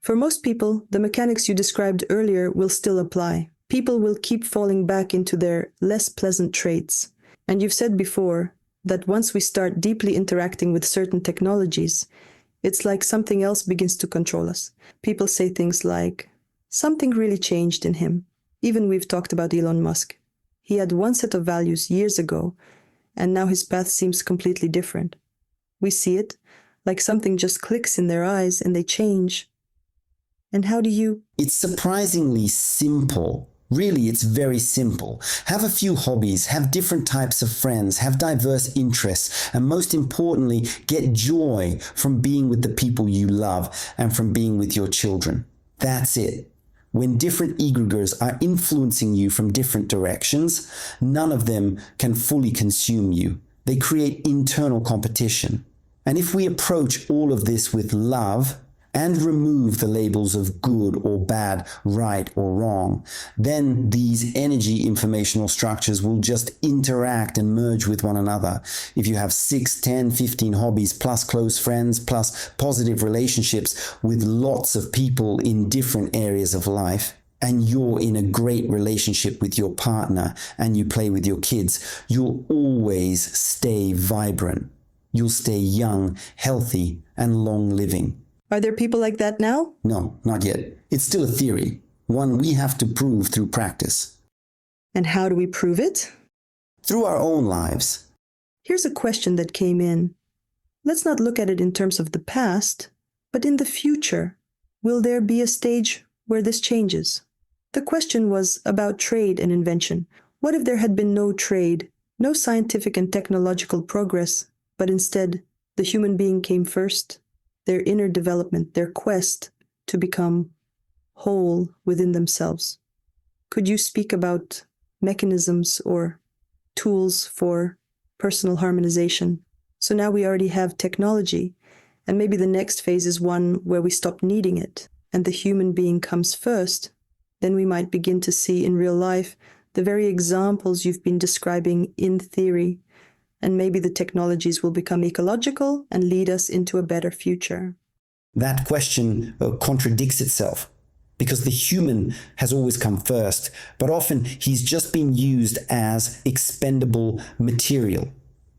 For most people, the mechanics you described earlier will still apply. People will keep falling back into their less pleasant traits. And you've said before that once we start deeply interacting with certain technologies, it's like something else begins to control us. People say things like, something really changed in him. Even we've talked about Elon Musk. He had one set of values years ago, and now his path seems completely different. We see it, like something just clicks in their eyes and they change. And how do you... It's surprisingly simple. Really, it's very simple. Have a few hobbies, have different types of friends, have diverse interests, and most importantly, get joy from being with the people you love and from being with your children. That's it. When different egregors are influencing you from different directions, none of them can fully consume you. They create internal competition. And if we approach all of this with love, and remove the labels of good or bad, right or wrong, then these energy informational structures will just interact and merge with one another. If you have 6, 10, 15 hobbies, plus close friends, plus positive relationships with lots of people in different areas of life, and you're in a great relationship with your partner and you play with your kids, you'll always stay vibrant. You'll stay young, healthy, and long-living. Are there people like that now? No, not yet. It's still a theory, one we have to prove through practice. And how do we prove it? Through our own lives. Here's a question that came in. Let's not look at it in terms of the past, but in the future. Will there be a stage where this changes? The question was about trade and invention. What if there had been no trade, no scientific and technological progress, but instead the human being came first? Their inner development, their quest to become whole within themselves. Could you speak about mechanisms or tools for personal harmonization? So now we already have technology, and maybe the next phase is one where we stop needing it, and the human being comes first. Then we might begin to see in real life the very examples you've been describing in theory, and maybe the technologies will become ecological and lead us into a better future. That question contradicts itself, because the human has always come first, but often he's just been used as expendable material.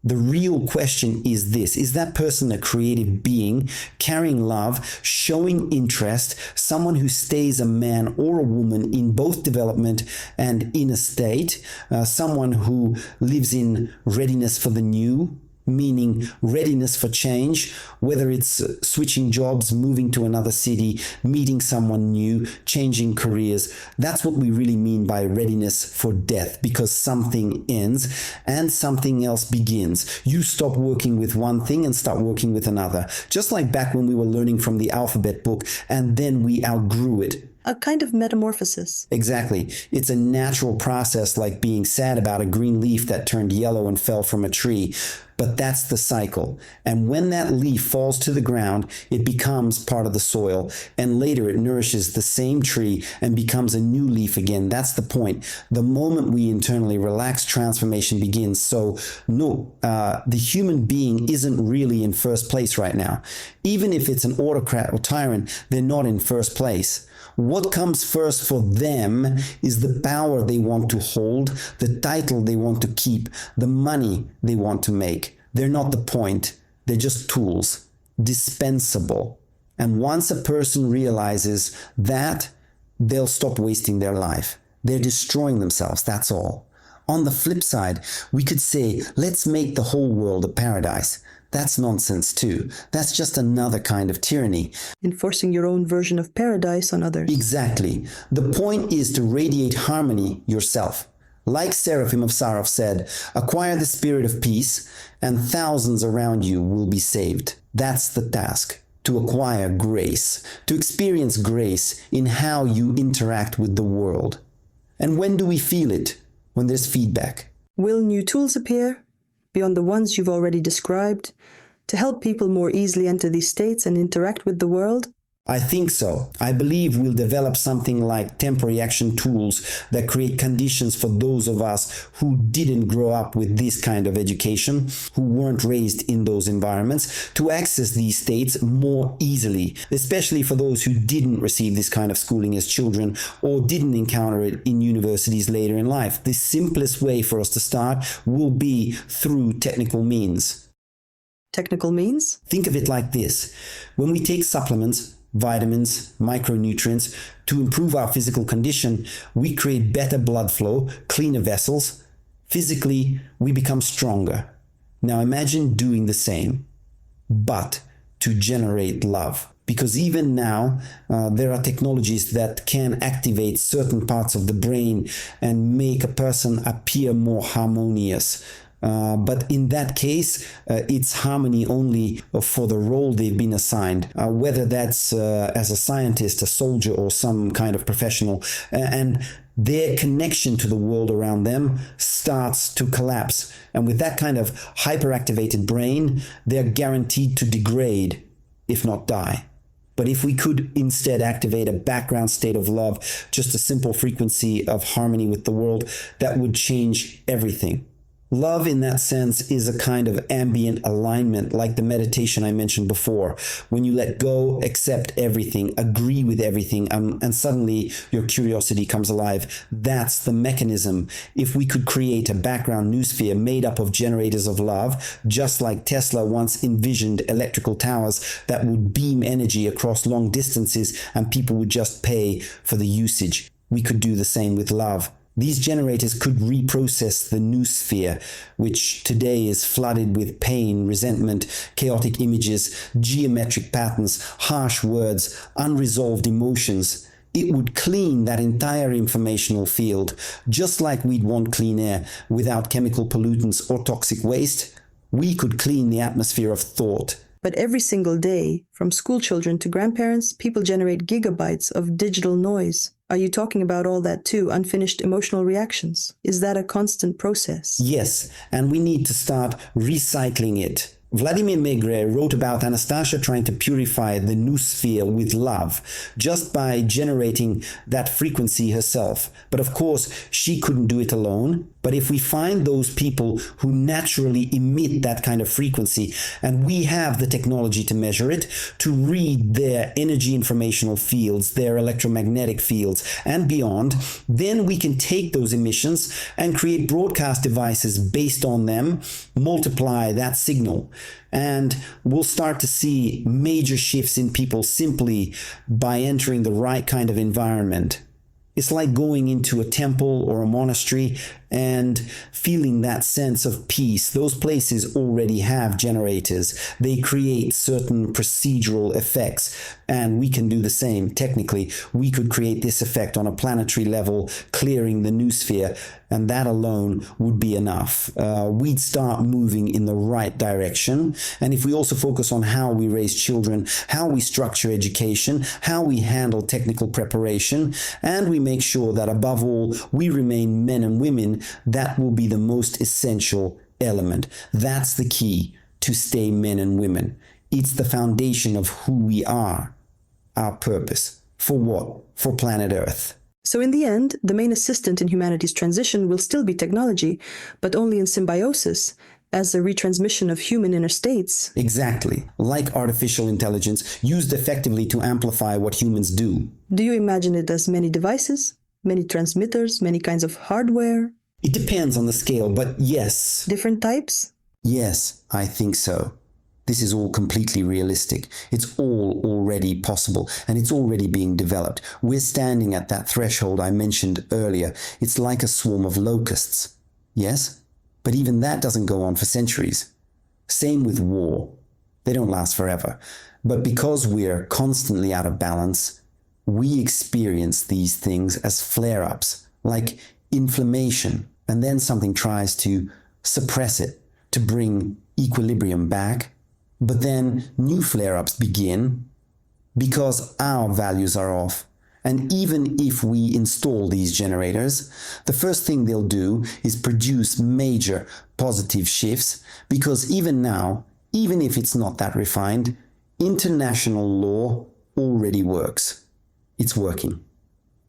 The real question is this: is that person a creative being, carrying love, showing interest, someone who stays a man or a woman in both development and in a state, someone who lives in readiness for the new, meaning readiness for change, whether it's switching jobs, moving to another city, meeting someone new, changing careers. That's what we really mean by readiness for death, because something ends and something else begins. You stop working with one thing and start working with another. Just like back when we were learning from the alphabet book and then we outgrew it. A kind of metamorphosis. Exactly. It's a natural process, like being sad about a green leaf that turned yellow and fell from a tree. But that's the cycle. And when that leaf falls to the ground, it becomes part of the soil. And later it nourishes the same tree and becomes a new leaf again. That's the point. The moment we internally relax, transformation begins. So no, the human being isn't really in first place right now. Even if it's an autocrat or tyrant, they're not in first place. What comes first for them is the power they want to hold, the title they want to keep, the money they want to make. They're not the point. They're just tools, dispensable. And once a person realizes that, they'll stop wasting their life. They're destroying themselves, that's all. On the flip side, we could say, let's make the whole world a paradise. That's nonsense too. That's just another kind of tyranny. Enforcing your own version of paradise on others. Exactly. The point is to radiate harmony yourself. Like Seraphim of Sarov said, acquire the spirit of peace, and thousands around you will be saved. That's the task. To acquire grace. To experience grace in how you interact with the world. And when do we feel it? When there's feedback. Will new tools appear, beyond the ones you've already described, to help people more easily enter these states and interact with the world? I think so. I believe we'll develop something like temporary action tools that create conditions for those of us who didn't grow up with this kind of education, who weren't raised in those environments, to access these states more easily, especially for those who didn't receive this kind of schooling as children or didn't encounter it in universities later in life. The simplest way for us to start will be through technical means. Technical means? Think of it like this. When we take supplements, vitamins, micronutrients to improve our physical condition, we create better blood flow, cleaner vessels. Physically, we become stronger. Now imagine doing the same, but to generate love. Because even now, there are technologies that can activate certain parts of the brain and make a person appear more harmonious. But in that case, it's harmony only for the role they've been assigned, whether that's as a scientist, a soldier, or some kind of professional. And their connection to the world around them starts to collapse. And with that kind of hyperactivated brain, they're guaranteed to degrade, if not die. But if we could instead activate a background state of love, just a simple frequency of harmony with the world, that would change everything. Love, in that sense, is a kind of ambient alignment, like the meditation I mentioned before. When you let go, accept everything, agree with everything, and suddenly your curiosity comes alive. That's the mechanism. If we could create a background noosphere made up of generators of love, just like Tesla once envisioned electrical towers that would beam energy across long distances and people would just pay for the usage, we could do the same with love. These generators could reprocess the noosphere, which today is flooded with pain, resentment, chaotic images, geometric patterns, harsh words, unresolved emotions. It would clean that entire informational field, just like we'd want clean air without chemical pollutants or toxic waste. We could clean the atmosphere of thought. But every single day, from school children to grandparents, people generate gigabytes of digital noise. Are you talking about all that too, unfinished emotional reactions? Is that a constant process? Yes, and we need to start recycling it. Vladimir Megre wrote about Anastasia trying to purify the noosphere with love, just by generating that frequency herself. But of course, she couldn't do it alone. But if we find those people who naturally emit that kind of frequency, and we have the technology to measure it, to read their energy informational fields, their electromagnetic fields, and beyond, then we can take those emissions and create broadcast devices based on them, multiply that signal. And we'll start to see major shifts in people simply by entering the right kind of environment. It's like going into a temple or a monastery and feeling that sense of peace. Those places already have generators. They create certain procedural effects, and we can do the same. Technically, we could create this effect on a planetary level, clearing the noosphere, and that alone would be enough. We'd start moving in the right direction. And if we also focus on how we raise children, how we structure education, how we handle technical preparation, and we make sure that above all, we remain men and women, that will be the most essential element. That's the key to stay men and women. It's the foundation of who we are, our purpose. For what? For planet Earth. So in the end, the main assistant in humanity's transition will still be technology, but only in symbiosis, as a retransmission of human inner states. Exactly. Like artificial intelligence, used effectively to amplify what humans do. Do you imagine it as many devices, many transmitters, many kinds of hardware? It depends on the scale, but yes. Different types? Yes, I think so. This is all completely realistic. It's all already possible, and it's already being developed. We're standing at that threshold I mentioned earlier. It's like a swarm of locusts. Yes? But even that doesn't go on for centuries. Same with war. They don't last forever. But because we're constantly out of balance, we experience these things as flare-ups, like inflammation, and then something tries to suppress it, to bring equilibrium back. But then new flare-ups begin because our values are off. And even if we install these generators, the first thing they'll do is produce major positive shifts, because even now, even if it's not that refined, international law already works. It's working.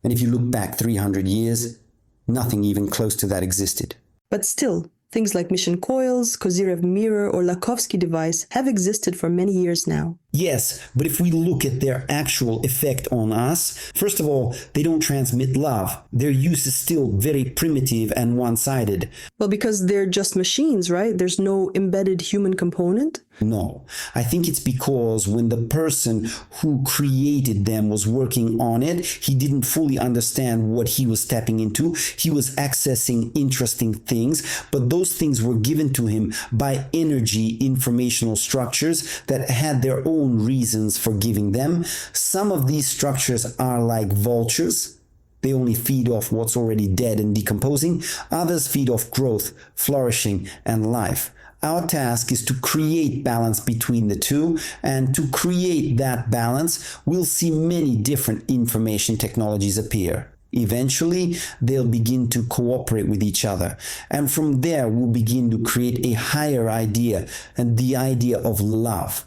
And if you look back 300 years, nothing even close to that existed. But still, things like mission coils, Kozyrev mirror, or Lakovsky device have existed for many years now. Yes, but if we look at their actual effect on us, first of all, they don't transmit love. Their use is still very primitive and one-sided. Well, because they're just machines, right? There's no embedded human component. No, I think it's because when the person who created them was working on it, he didn't fully understand what he was stepping into. He was accessing interesting things, but those things were given to him by energy informational structures that had their own reasons for giving them. Some of these structures are like vultures. They only feed off what's already dead and decomposing. Others feed off growth, flourishing, and life. Our task is to create balance between the two, and to create that balance, we'll see many different information technologies appear. Eventually, they'll begin to cooperate with each other, and from there, we'll begin to create a higher idea, and the idea of love.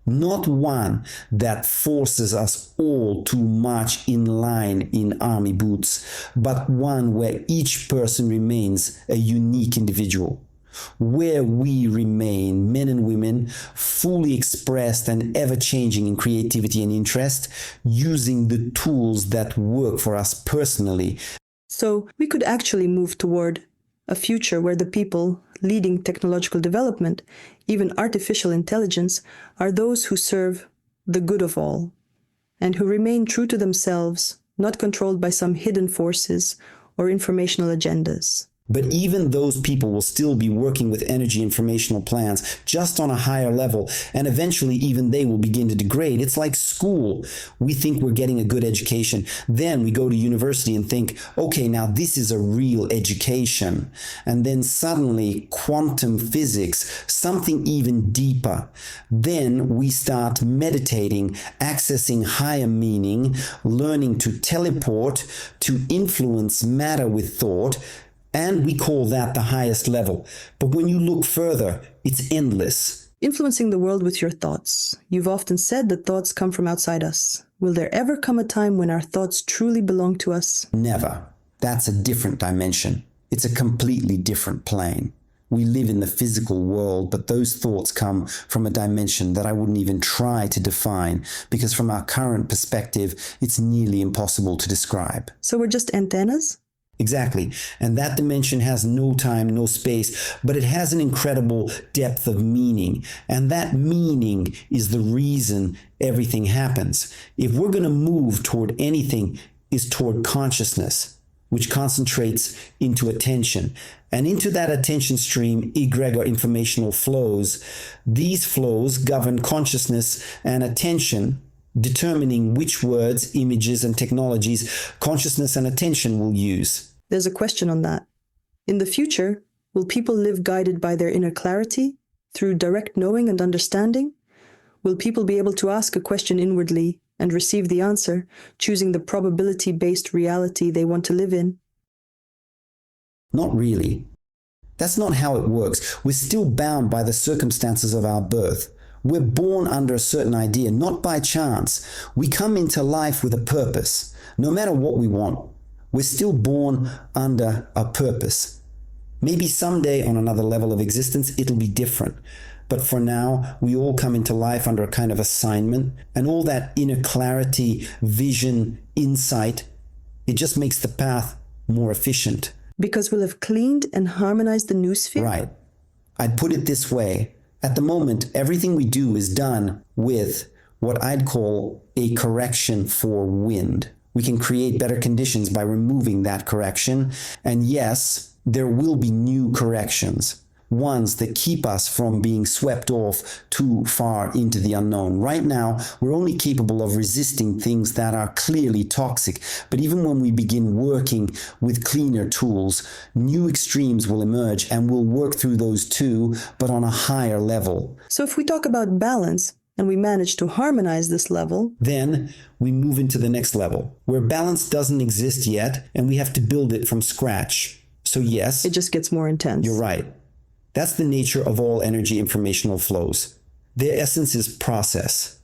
Not one that forces us all too much in line in army boots, but one where each person remains a unique individual. Where we remain, men and women, fully expressed and ever-changing in creativity and interest, using the tools that work for us personally. So we could actually move toward a future where the people leading technological development, even artificial intelligence, are those who serve the good of all, and who remain true to themselves, not controlled by some hidden forces or informational agendas. But even those people will still be working with energy informational plans just on a higher level, and eventually even they will begin to degrade. It's like school. We think we're getting a good education. Then we go to university and think, okay, now this is a real education. And then suddenly quantum physics, something even deeper. Then we start meditating, accessing higher meaning, learning to teleport, to influence matter with thought, and we call that the highest level. But when you look further, it's endless. Influencing the world with your thoughts. You've often said that thoughts come from outside us. Will there ever come a time when our thoughts truly belong to us? Never. That's a different dimension. It's a completely different plane. We live in the physical world, but those thoughts come from a dimension that I wouldn't even try to define, because from our current perspective, it's nearly impossible to describe. So we're just antennas? Exactly. And that dimension has no time, no space, but it has an incredible depth of meaning. And that meaning is the reason everything happens. If we're going to move toward anything, is toward consciousness, which concentrates into attention. And into that attention stream, egregor informational flows. These flows govern consciousness and attention, determining which words, images, and technologies consciousness and attention will use. There's a question on that. In the future, will people live guided by their inner clarity, through direct knowing and understanding? Will people be able to ask a question inwardly and receive the answer, choosing the probability-based reality they want to live in? Not really. That's not how it works. We're still bound by the circumstances of our birth. We're born under a certain idea, not by chance. We come into life with a purpose, no matter what we want. We're still born under a purpose. Maybe someday on another level of existence, it'll be different. But for now, we all come into life under a kind of assignment, and all that inner clarity, vision, insight, it just makes the path more efficient. Because we'll have cleaned and harmonized the Noosphere? Right. I'd put it this way. At the moment, everything we do is done with what I'd call a correction for wind. We can create better conditions by removing that correction. And yes, there will be new corrections, ones that keep us from being swept off too far into the unknown. Right now, we're only capable of resisting things that are clearly toxic. But even when we begin working with cleaner tools, new extremes will emerge, and we'll work through those too, but on a higher level. So if we talk about balance, and we manage to harmonize this level, then we move into the next level, where balance doesn't exist yet, and we have to build it from scratch. So yes, it just gets more intense. You're right. That's the nature of all energy informational flows. Their essence is process.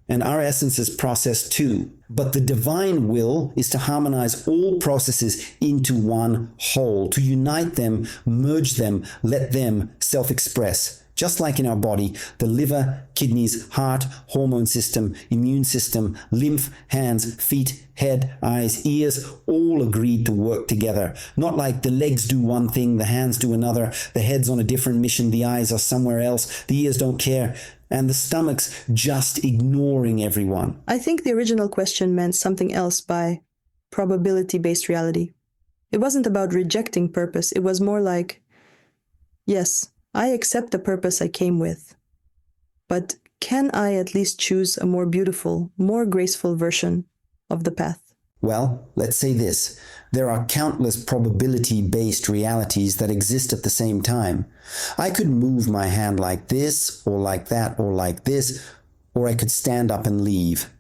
And our essence is process too. But the divine will is to harmonize all processes into one whole, to unite them, merge them, let them self-express. Just like in our body, the liver, kidneys, heart, hormone system, immune system, lymph, hands, feet, head, eyes, ears, all agreed to work together. Not like the legs do one thing, the hands do another, the head's on a different mission, the eyes are somewhere else, the ears don't care, and the stomach's just ignoring everyone. I think the original question meant something else by probability-based reality. It wasn't about rejecting purpose. It was more like, yes, I accept the purpose I came with, but can I at least choose a more beautiful, more graceful version of the path? Well, let's say this. There are countless probability-based realities that exist at the same time. I could move my hand like this, or like that, or like this, or I could stand up and leave.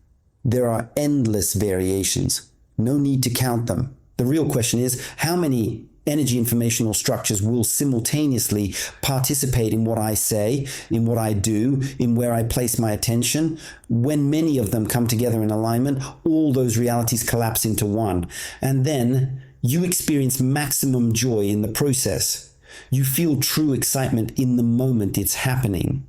There are endless variations. No need to count them. The real question is, how many energy informational structures will simultaneously participate in what I say, in what I do, in where I place my attention? When many of them come together in alignment, all those realities collapse into one. And then you experience maximum joy in the process. You feel true excitement in the moment it's happening.